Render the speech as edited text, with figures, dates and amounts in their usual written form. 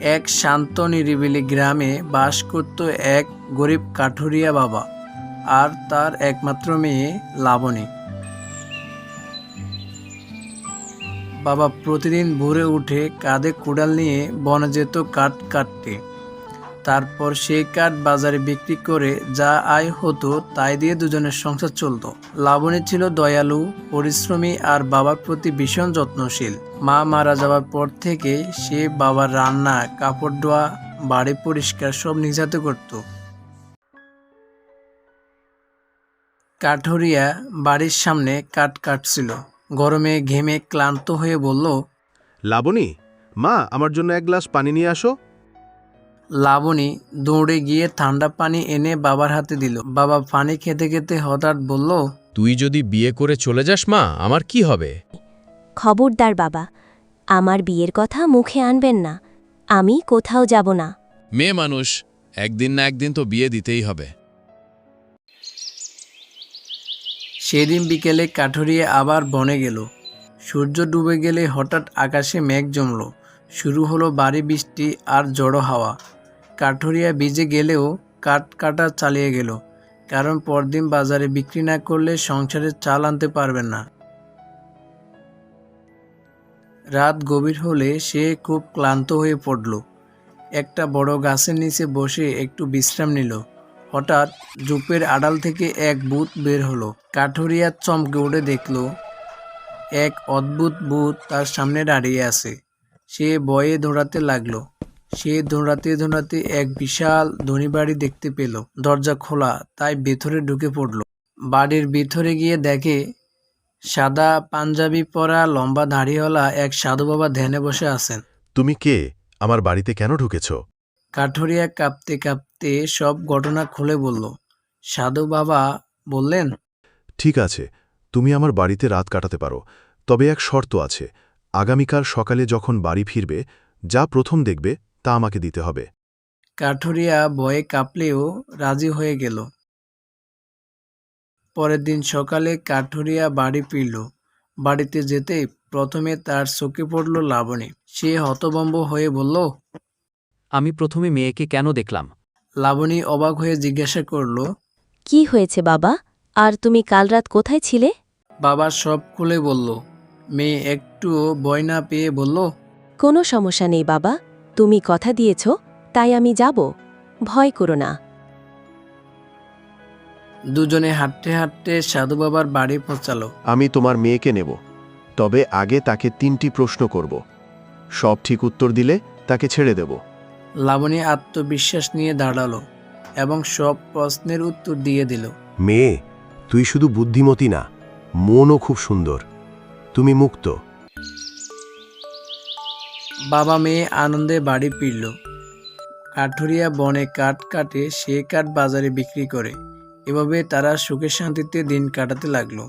এক শান্ত নিরিবিলি গ্রামে বাস করত এক গরিব কাঠুরিয়া বাবা আর তার একমাত্র মেয়ে লাবণী। বাবা প্রতিদিন ভোরে উঠে কাঁধে কুড়াল নিয়ে বনে যেত কাঠ কাটতে। তারপর সেই কাঠ বাজারে বিক্রি করে যা আয় হতো তাই দিয়ে দুজনের সংসার চলতো। লাবণী ছিল দয়ালু, পরিশ্রমী আর বাবার প্রতি ভীষণ যত্নশীল। মা মারা যাওয়ার পর থেকে সে বাবার রান্না, কাপড় ধোয়া, বাড়ি পরিষ্কার সব নিজ হাতে করত। কাঠুরিয়া বাড়ির সামনে কাঠ কাটছিল। গরমে ঘেমে ক্লান্ত হয়ে বলল, লাবণী, মা আমার জন্য এক গ্লাস পানি নিয়ে আসো। লাবণী দৌড়ে গিয়ে ঠান্ডা পানি এনে বাবার হাতে দিল। বাবা পানি খেতে খেতে হঠাৎ বলল, তুই যদি বিয়ে করে চলে যাস মা, আমার কি হবে? খবরদার বাবা, আমার বিয়ের কথা মুখে আনবেন না। আমি কোথাও যাব না। মেয়ে মানুষ, একদিন না একদিন তো বিয়ে দিতেই হবে। সেদিন বিকেলে কাঠুরিয়া আবার বনে গেল। সূর্য ডুবে গেলে হঠাৎ আকাশে মেঘ জমল। শুরু হলো ভারী বৃষ্টি আর ঝড়ো হাওয়া। কাঠুরিয়া ভিজে গেলেও কাঠ কাটা চালিয়ে গেল, কারণ পরদিন বাজারে বিক্রি না করলে সংসারে চাল আনতে পারবেন না। রাত গভীর হলে সে খুব ক্লান্ত হয়ে পড়ল। একটা বড় গাছের নিচে বসে একটু বিশ্রাম নিল। হঠাৎ ঝোপের আড়াল থেকে এক ভূত বের হলো। কাঠুরিয়া চমকে উঠে দেখল এক অদ্ভুত ভূত তার সামনে দাঁড়িয়ে আছে। সে ভয়ে দৌড়াতে লাগলো। সে দৌড়াতে দৌড়াতে এক বিশাল ধনী বাড়ি দেখতে পেল। দরজা খোলা, তাই ভেতরে ঢুকে পড়ল। বাড়ির ভিতরে গিয়ে দেখে সাদা পাঞ্জাবি পরা লম্বা দাড়িওয়ালা এক সাধু বাবা ধ্যানে বসে আছেন। তুমি কে? আমার বাড়িতে কেন ঢুকেছ? কাঠুরিয়া কাঁপতে কাঁপতে সব ঘটনা খুলে বলল। সাধু বাবা বললেন, ঠিক আছে, তুমি আমার বাড়িতে রাত কাটাতে পারো, তবে এক শর্ত আছে। আগামীকাল সকালে যখন বাড়ি ফিরবে, যা প্রথম দেখবে তা আমাকে দিতে হবে। কাঠুরিয়া ভয়ে কাঁপলেও রাজি হয়ে গেল। পরের দিন সকালে কাঠুরিয়া বাড়ি ফিরল। বাড়িতে যেতেই প্রথমে তার চোখে পড়ল লাবণী। সে হতভম্ব হয়ে বলল, আমি প্রথমে মেয়েকে কেন দেখলাম? লাবণী অবাক হয়ে জিজ্ঞাসা করল, কি হয়েছে বাবা? আর তুমি কাল রাত কোথায় ছিলে? বাবা সব খুলে বলল। মেয়ে একটুও ভয় না পেয়ে বলল, কোনো সমস্যা নেই বাবা, তুমি কথা দিয়েছ, তাই আমি যাব। ভয় করো না। দুজনে হাঁটতে হাঁটতে সাধু বাবার বাড়ি পৌঁছালো। আমি তোমার মেয়েকে নেব, তবে আগে তাকে 3টি প্রশ্ন করব। সব ঠিক উত্তর দিলে তাকে ছেড়ে দেব। লাবণী আত্মবিশ্বাস নিয়ে দাঁড়ালো এবং সব প্রশ্নের উত্তর দিয়ে দিল। মেয়ে, তুই শুধু বুদ্ধিমতী না, মনও খুব সুন্দর। তুমি মুক্ত। বাবা মেয়ে আনন্দে বাড়ি ফিরল। কাঠুরিয়া বনে কাঠ কাটে, সে কাঠ বাজারে বিক্রি করে। এভাবে তারা সুখে শান্তিতে দিন কাটাতে লাগলো।